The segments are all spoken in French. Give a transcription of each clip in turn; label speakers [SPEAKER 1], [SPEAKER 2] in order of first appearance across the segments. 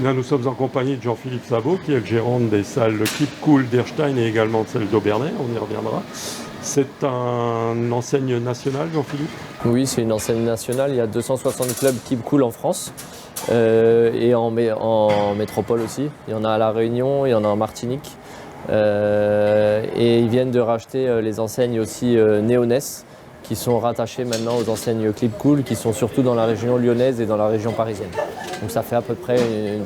[SPEAKER 1] Là, nous sommes en compagnie de Jean-Philippe Sabot, qui est le gérant des salles Keep Cool d'Erstein et également de celle d'Aubernais, on y reviendra. C'est une enseigne nationale, Jean-Philippe?
[SPEAKER 2] Oui, c'est une enseigne nationale. Il y a 260 clubs Keep Cool en France et en métropole aussi. Il y en a à La Réunion, il y en a en Martinique. Et ils viennent de racheter les enseignes aussi Néonès, qui sont rattachées maintenant aux enseignes Keep Cool, qui sont surtout dans la région lyonnaise et dans la région parisienne. Donc ça fait à peu près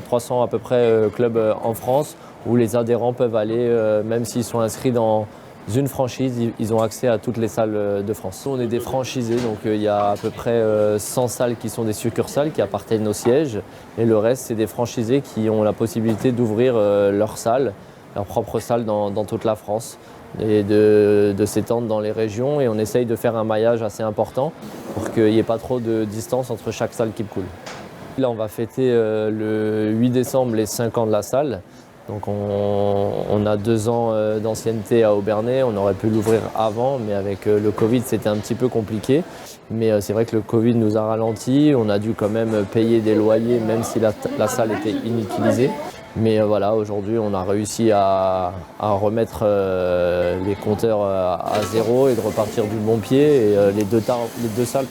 [SPEAKER 2] 300 à peu près clubs en France où les adhérents peuvent aller, même s'ils sont inscrits dans une franchise, ils ont accès à toutes les salles de France. On est des franchisés, donc il y a à peu près 100 salles qui sont des succursales qui appartiennent au siège, et le reste, c'est des franchisés qui ont la possibilité d'ouvrir leur salle, leur propre salle dans toute la France, et de s'étendre dans les régions, et on essaye de faire un maillage assez important pour qu'il n'y ait pas trop de distance entre chaque salle Keep Cool. Là, on va fêter le 8 décembre les 5 ans de la salle. Donc on a 2 ans d'ancienneté à Aubernais, on aurait pu l'ouvrir avant, mais avec le Covid c'était un petit peu compliqué. Mais c'est vrai que le Covid nous a ralenti, on a dû quand même payer des loyers même si la salle était inutilisée. Mais voilà, aujourd'hui on a réussi à remettre les compteurs à zéro et de repartir du bon pied, et les deux salles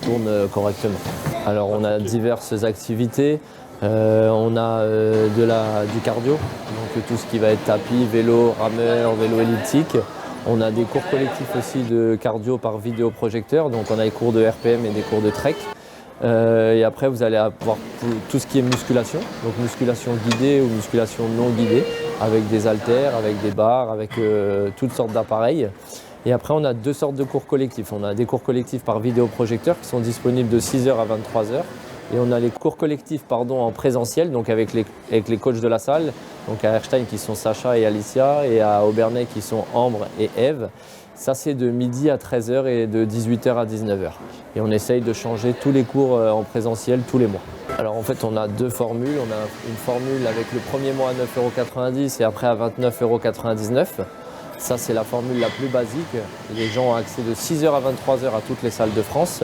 [SPEAKER 2] tournent correctement. Alors on a diverses activités. On a du cardio, donc tout ce qui va être tapis, vélo, rameur, vélo elliptique. On a des cours collectifs aussi de cardio par vidéoprojecteur, donc on a des cours de RPM et des cours de trek. Et après vous allez avoir tout ce qui est musculation, donc musculation guidée ou musculation non guidée, avec des haltères, avec des barres, avec toutes sortes d'appareils. Et après on a 2 sortes de cours collectifs. On a des cours collectifs par vidéoprojecteur qui sont disponibles de 6h à 23h. Et on a les cours collectifs en présentiel, donc avec les coachs de la salle, donc à Erstein qui sont Sacha et Alicia, et à Aubernais qui sont Ambre et Eve. Ça c'est de midi à 13h et de 18h à 19h. Et on essaye de changer tous les cours en présentiel tous les mois. Alors en fait on a 2 formules. On a une formule avec le premier mois à 9,90 € et après à 29,99 €. Ça c'est la formule la plus basique. Les gens ont accès de 6h à 23h à toutes les salles de France.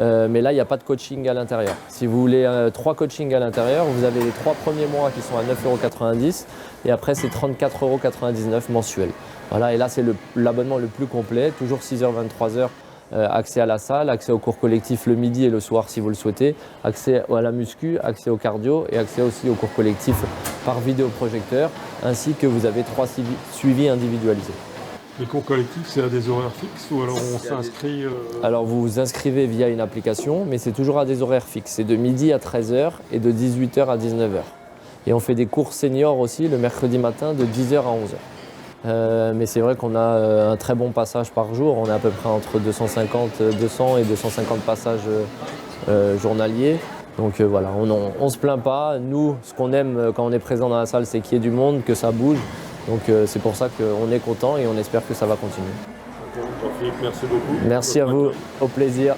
[SPEAKER 2] Mais là, il n'y a pas de coaching à l'intérieur. Si vous voulez 3 coachings à l'intérieur, vous avez les 3 premiers mois qui sont à 9,90 € et après c'est 34,99 € mensuel. Voilà, et là c'est l'abonnement le plus complet, toujours 6h, 23h, accès à la salle, accès au cours collectif le midi et le soir si vous le souhaitez, accès à la muscu, accès au cardio et accès aussi au cours collectif par vidéoprojecteur, ainsi que vous avez 3 suivis individualisés.
[SPEAKER 1] Les cours collectifs, c'est à des horaires fixes ou alors on s'inscrit
[SPEAKER 2] Alors vous vous inscrivez via une application, mais c'est toujours à des horaires fixes. C'est de midi à 13h et de 18h à 19h. Et on fait des cours seniors aussi le mercredi matin de 10h à 11h. Mais c'est vrai qu'on a un très bon passage par jour. On est à peu près entre 200 et 250 passages journaliers. Donc voilà, on ne se plaint pas. Nous, ce qu'on aime quand on est présent dans la salle, c'est qu'il y ait du monde, que ça bouge. Donc c'est pour ça qu'on est content et on espère que ça va continuer.
[SPEAKER 1] Jean-Philippe, merci beaucoup.
[SPEAKER 2] Merci à vous, au plaisir.